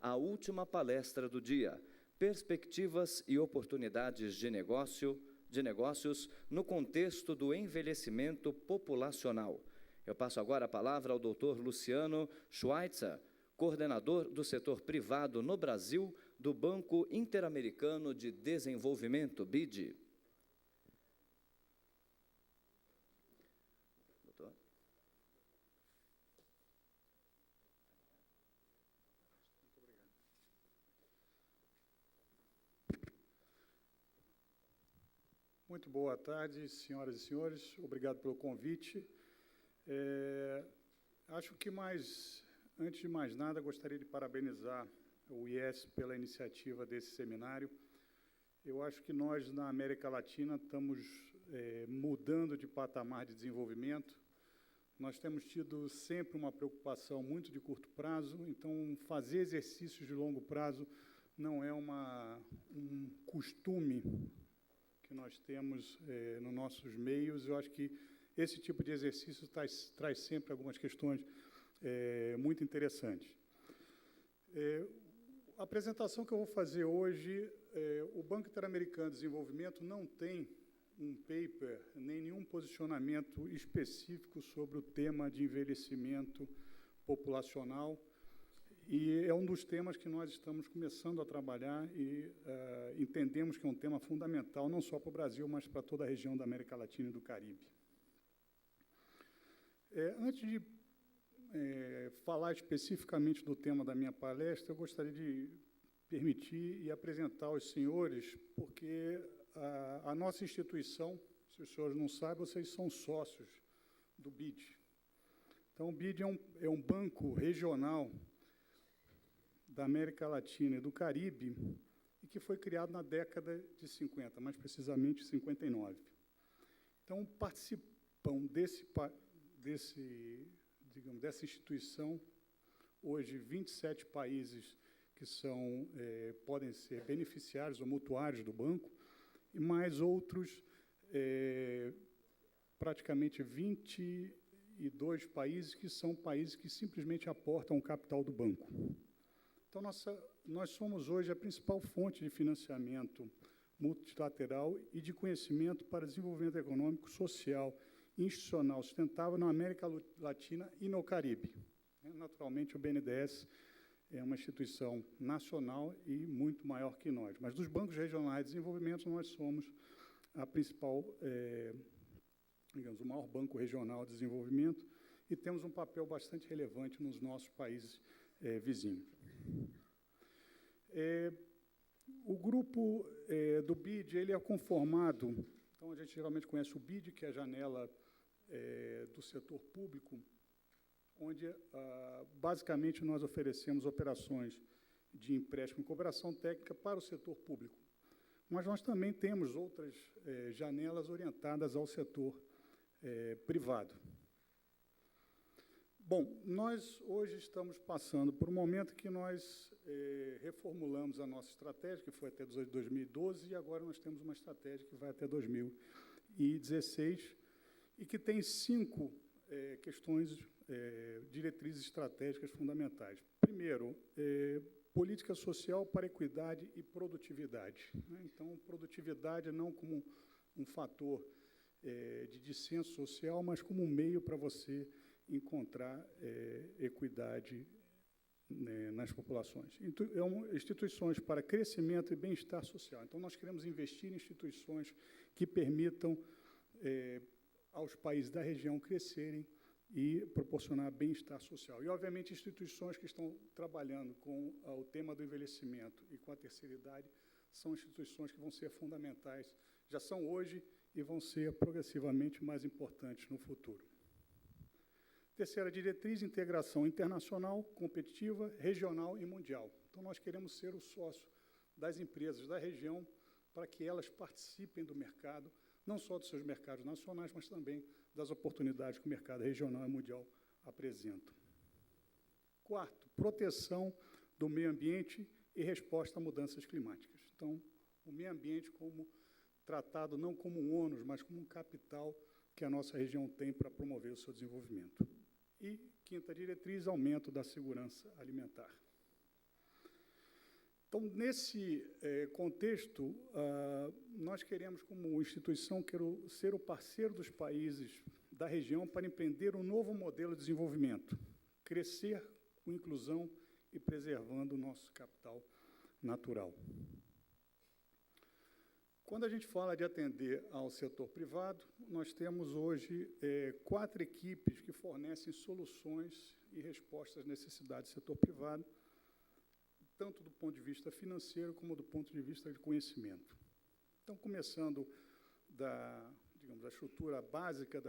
a última palestra do dia, Perspectivas e Oportunidades de Negócios no contexto do envelhecimento populacional. Eu passo agora a palavra ao Dr. Luciano Schweitzer, coordenador do setor privado no Brasil do Banco Interamericano de Desenvolvimento, BID. Doutor. Muito obrigado. Muito boa tarde, senhoras e senhores. Obrigado pelo convite. Acho que antes de mais nada, gostaria de parabenizar o IES pela iniciativa desse seminário. Eu acho que nós, na América Latina, estamos mudando de patamar de desenvolvimento. Nós temos tido sempre uma preocupação muito de curto prazo, então fazer exercícios de longo prazo não é um costume que nós temos nos nossos meios. Eu acho que esse tipo de exercício traz sempre algumas questões muito interessantes. A apresentação que eu vou fazer hoje, o Banco Interamericano de Desenvolvimento não tem um paper, nem nenhum posicionamento específico sobre o tema de envelhecimento populacional, e é um dos temas que nós estamos começando a trabalhar e entendemos que é um tema fundamental, não só para o Brasil, mas para toda a região da América Latina e do Caribe. Antes de falar especificamente do tema da minha palestra, eu gostaria de permitir e apresentar aos senhores, porque a nossa instituição, se os senhores não sabem, vocês são sócios do BID. Então, o BID é um banco regional da América Latina e do Caribe, e que foi criado na década de 50, mais precisamente 59. Então, participam dessa instituição, hoje, 27 países que podem ser beneficiários ou mutuários do banco, e mais outros, praticamente 22 países, que são países que simplesmente aportam o capital do banco. Então, nós somos hoje a principal fonte de financiamento multilateral e de conhecimento para desenvolvimento econômico, social e institucional sustentável na América Latina e no Caribe. Naturalmente, o BNDES é uma instituição nacional e muito maior que nós. Mas dos bancos regionais de desenvolvimento, nós somos a principal, digamos, o maior banco regional de desenvolvimento e temos um papel bastante relevante nos nossos países vizinhos. O grupo do BID ele é conformado, então a gente geralmente conhece o BID, que é a janela do setor público, onde, basicamente, nós oferecemos operações de empréstimo e cooperação técnica para o setor público. Mas nós também temos outras janelas orientadas ao setor privado. Bom, nós hoje estamos passando por um momento que nós reformulamos a nossa estratégia, que foi até 2012, e agora nós temos uma estratégia que vai até 2016, e que tem 5 questões, diretrizes estratégicas fundamentais. Primeiro, política social para equidade e produtividade. Então, produtividade não como um fator de dissenso social, mas como um meio para você encontrar equidade nas populações. Instituições para crescimento e bem-estar social. Então, nós queremos investir em instituições que permitam aos países da região crescerem e proporcionar bem-estar social. E, obviamente, instituições que estão trabalhando com o tema do envelhecimento e com a terceira idade são instituições que vão ser fundamentais, já são hoje e vão ser progressivamente mais importantes no futuro. Terceira diretriz, integração internacional, competitiva, regional e mundial. Então, nós queremos ser o sócio das empresas da região para que elas participem do mercado, não só dos seus mercados nacionais, mas também das oportunidades que o mercado regional e mundial apresenta. Quarto, proteção do meio ambiente e resposta a mudanças climáticas. Então, o meio ambiente tratado não como um ônus, mas como um capital que a nossa região tem para promover o seu desenvolvimento. E, quinta diretriz, aumento da segurança alimentar. Então, nesse contexto, nós queremos, como instituição, ser o parceiro dos países da região para empreender um novo modelo de desenvolvimento, crescer com inclusão e preservando o nosso capital natural. Quando a gente fala de atender ao setor privado, nós temos hoje 4 equipes que fornecem soluções e respostas às necessidades do setor privado, tanto do ponto de vista financeiro como do ponto de vista de conhecimento. Então, começando da estrutura básica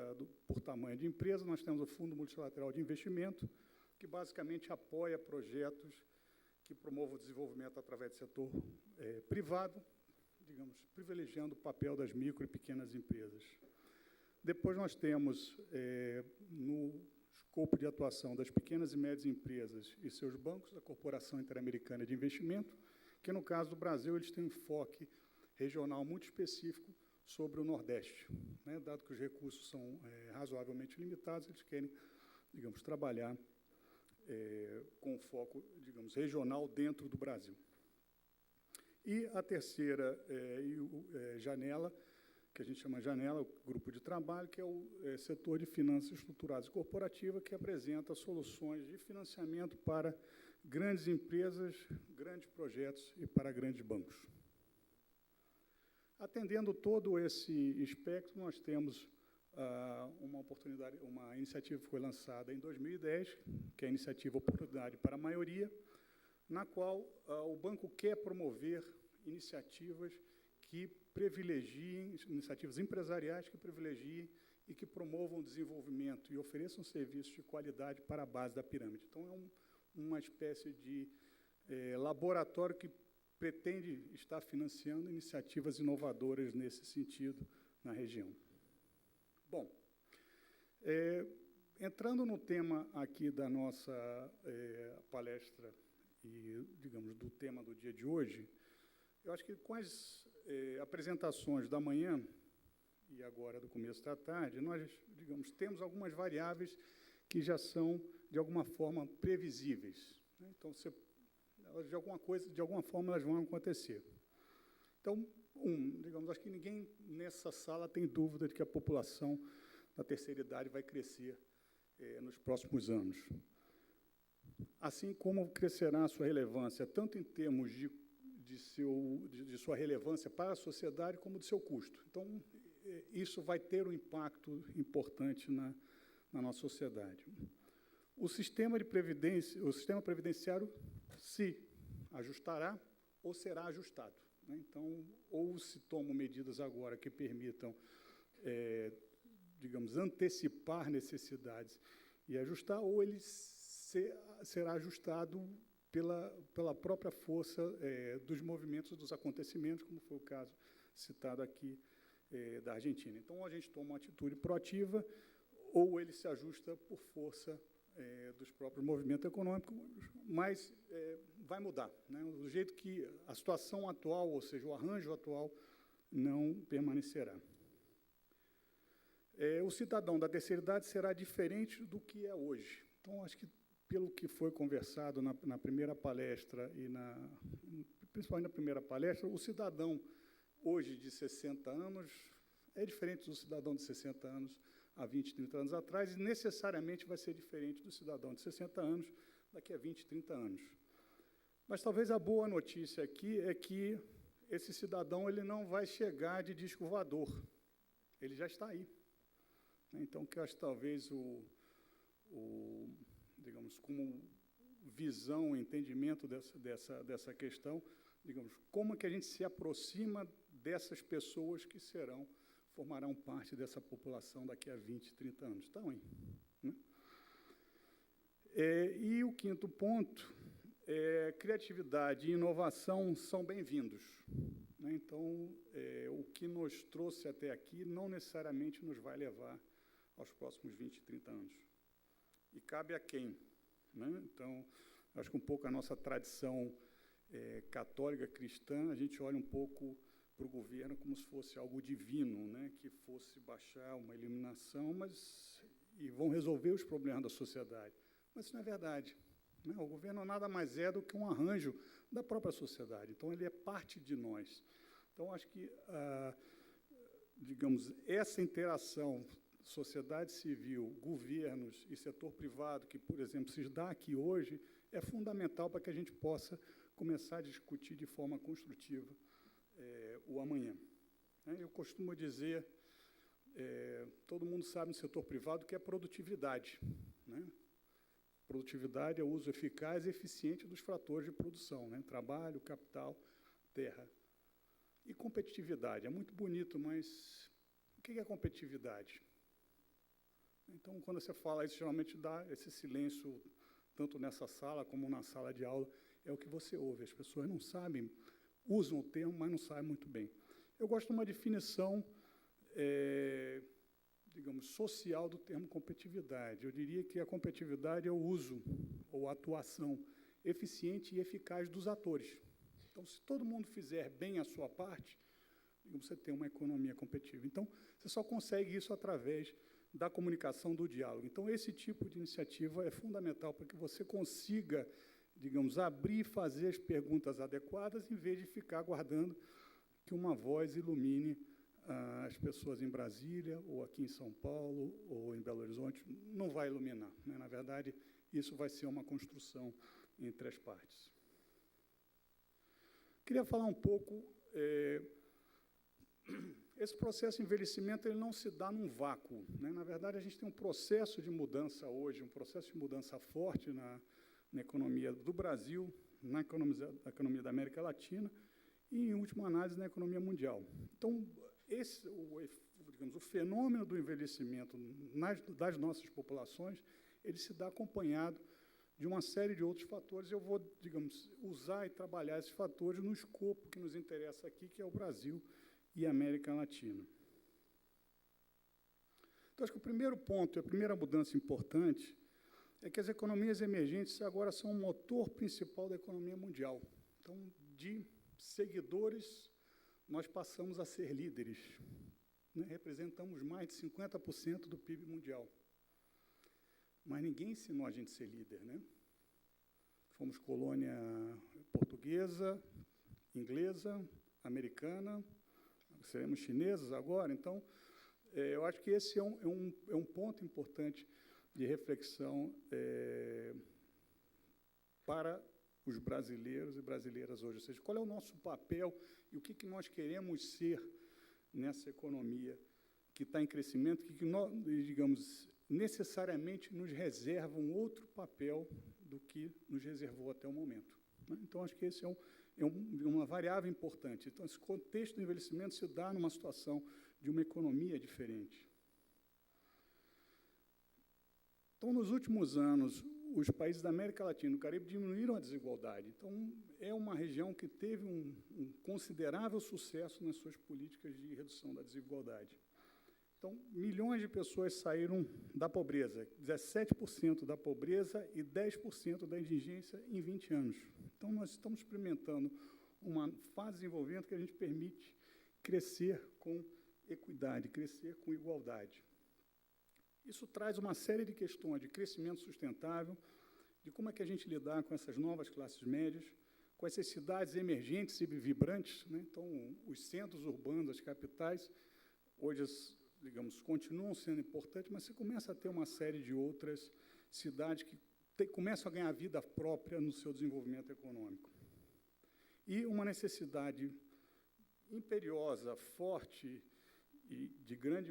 por tamanho de empresa, nós temos o Fundo Multilateral de Investimento, que basicamente apoia projetos que promovam o desenvolvimento através do setor privado, privilegiando o papel das micro e pequenas empresas. Depois nós temos, no escopo de atuação das pequenas e médias empresas e seus bancos, a Corporação Interamericana de Investimento, que, no caso do Brasil, eles têm um enfoque regional muito específico sobre o Nordeste. Né? Dado que os recursos são razoavelmente limitados, eles querem, trabalhar com foco, regional dentro do Brasil. E a terceira janela, que a gente chama janela, o grupo de trabalho, que é o setor de finanças estruturadas e corporativa, que apresenta soluções de financiamento para grandes empresas, grandes projetos e para grandes bancos. Atendendo todo esse espectro, nós temos uma oportunidade, uma iniciativa que foi lançada em 2010, que é a iniciativa Oportunidade para a Maioria, na qual o banco quer promover iniciativas que privilegiem, iniciativas empresariais que privilegiem e que promovam o desenvolvimento e ofereçam serviços de qualidade para a base da pirâmide. Então, é uma espécie de laboratório que pretende estar financiando iniciativas inovadoras nesse sentido na região. Bom, entrando no tema aqui da nossa palestra e, do tema do dia de hoje, eu acho que com as apresentações da manhã e agora do começo da tarde, nós, temos algumas variáveis que já são, de alguma forma, previsíveis. Né? Então, de alguma forma, elas vão acontecer. Então, acho que ninguém nessa sala tem dúvida de que a população da terceira idade vai crescer nos próximos anos. Assim como crescerá a sua relevância, tanto em termos de sua relevância para a sociedade, como do seu custo. Então, isso vai ter um impacto importante na nossa sociedade. O sistema previdenciário se ajustará ou será ajustado. Né? Então, ou se tomam medidas agora que permitam, antecipar necessidades e ajustar, ou ele será ajustado pela própria força dos movimentos, dos acontecimentos, como foi o caso citado aqui da Argentina. Então, a gente toma uma atitude proativa, ou ele se ajusta por força dos próprios movimentos econômicos, mas vai mudar. Né? Do jeito que a situação atual, ou seja, o arranjo atual, não permanecerá. O cidadão da terceira idade será diferente do que é hoje. Então, acho que, pelo que foi conversado na primeira palestra, principalmente na primeira palestra, o cidadão hoje de 60 anos é diferente do cidadão de 60 anos há 20, 30 anos atrás, e necessariamente vai ser diferente do cidadão de 60 anos daqui a 20, 30 anos. Mas talvez a boa notícia aqui é que esse cidadão ele não vai chegar de disco voador, ele já está aí. Então, que eu acho que talvez como visão, entendimento dessa questão, como é que a gente se aproxima dessas pessoas que formarão parte dessa população daqui a 20, 30 anos. Estão aí. Né? E o quinto ponto, criatividade e inovação são bem-vindos. Né? Então, o que nos trouxe até aqui não necessariamente nos vai levar aos próximos 20, 30 anos. E cabe a quem? Né? Então, acho que um pouco a nossa tradição católica cristã, a gente olha um pouco para o governo como se fosse algo divino, né? Que fosse baixar uma eliminação, e vão resolver os problemas da sociedade. Mas isso não é verdade. né? O governo nada mais é do que um arranjo da própria sociedade. Então, ele é parte de nós. Então, acho que, digamos, essa interação sociedade civil, governos e setor privado, que, por exemplo, se dá aqui hoje, é fundamental para que a gente possa começar a discutir de forma construtiva o amanhã. Eu costumo dizer, todo mundo sabe no setor privado que é produtividade, né? Produtividade é o uso eficaz e eficiente dos fatores de produção, né? Trabalho, capital, terra. E competitividade, é muito bonito, mas o que é competitividade? Então, quando você fala isso, geralmente dá esse silêncio, tanto nessa sala como na sala de aula, é o que você ouve. As pessoas não sabem, usam o termo, mas não sabem muito bem. Eu gosto de uma definição, digamos, social do termo competitividade. Eu diria que a competitividade é o uso ou a atuação eficiente e eficaz dos atores. Então, se todo mundo fizer bem a sua parte, digamos, você tem uma economia competitiva. Então, você só consegue isso através da comunicação, do diálogo. Então, esse tipo de iniciativa é fundamental para que você consiga, digamos, abrir e fazer as perguntas adequadas, em vez de ficar aguardando que uma voz ilumine as pessoas em Brasília, ou aqui em São Paulo, ou em Belo Horizonte. Não vai iluminar, né? Na verdade, isso vai ser uma construção entre as partes. Queria falar um pouco... Esse processo de envelhecimento ele não se dá num vácuo, né? Na verdade, a gente tem um processo de mudança hoje, um processo de mudança forte na economia do Brasil, na economia da América Latina e, em última análise, na economia mundial. Então, digamos, o fenômeno do envelhecimento das nossas populações, ele se dá acompanhado de uma série de outros fatores. Eu vou, digamos, usar e trabalhar esses fatores no escopo que nos interessa aqui, que é o Brasil e a América Latina. Então, acho que o primeiro ponto, a primeira mudança importante, é que as economias emergentes agora são o motor principal da economia mundial. Então, de seguidores, nós passamos a ser líderes, né? Representamos mais de 50% do PIB mundial. Mas ninguém ensinou a gente a ser líder, né? Fomos colônia portuguesa, inglesa, americana, seremos chineses agora. Então, eu acho que esse é um ponto importante de reflexão para os brasileiros e brasileiras hoje. Ou seja, qual é o nosso papel e o que nós queremos ser nessa economia que está em crescimento, que nós, digamos, necessariamente nos reserva um outro papel do que nos reservou até o momento, né? Então, acho que esse é uma variável importante. Então, esse contexto do envelhecimento se dá numa situação de uma economia diferente. Então, nos últimos anos, os países da América Latina e do Caribe diminuíram a desigualdade. Então, é uma região que teve um considerável sucesso nas suas políticas de redução da desigualdade. Então, milhões de pessoas saíram da pobreza, 17% da pobreza e 10% da indigência em 20 anos. Então, nós estamos experimentando uma fase de desenvolvimento que a gente permite crescer com equidade, crescer com igualdade. Isso traz uma série de questões de crescimento sustentável, de como é que a gente lidar com essas novas classes médias, com essas cidades emergentes e vibrantes, né? Então, os centros urbanos, as capitais, hoje, digamos, continuam sendo importantes, mas você começa a ter uma série de outras cidades que começam a ganhar vida própria no seu desenvolvimento econômico. E uma necessidade imperiosa, forte e de grande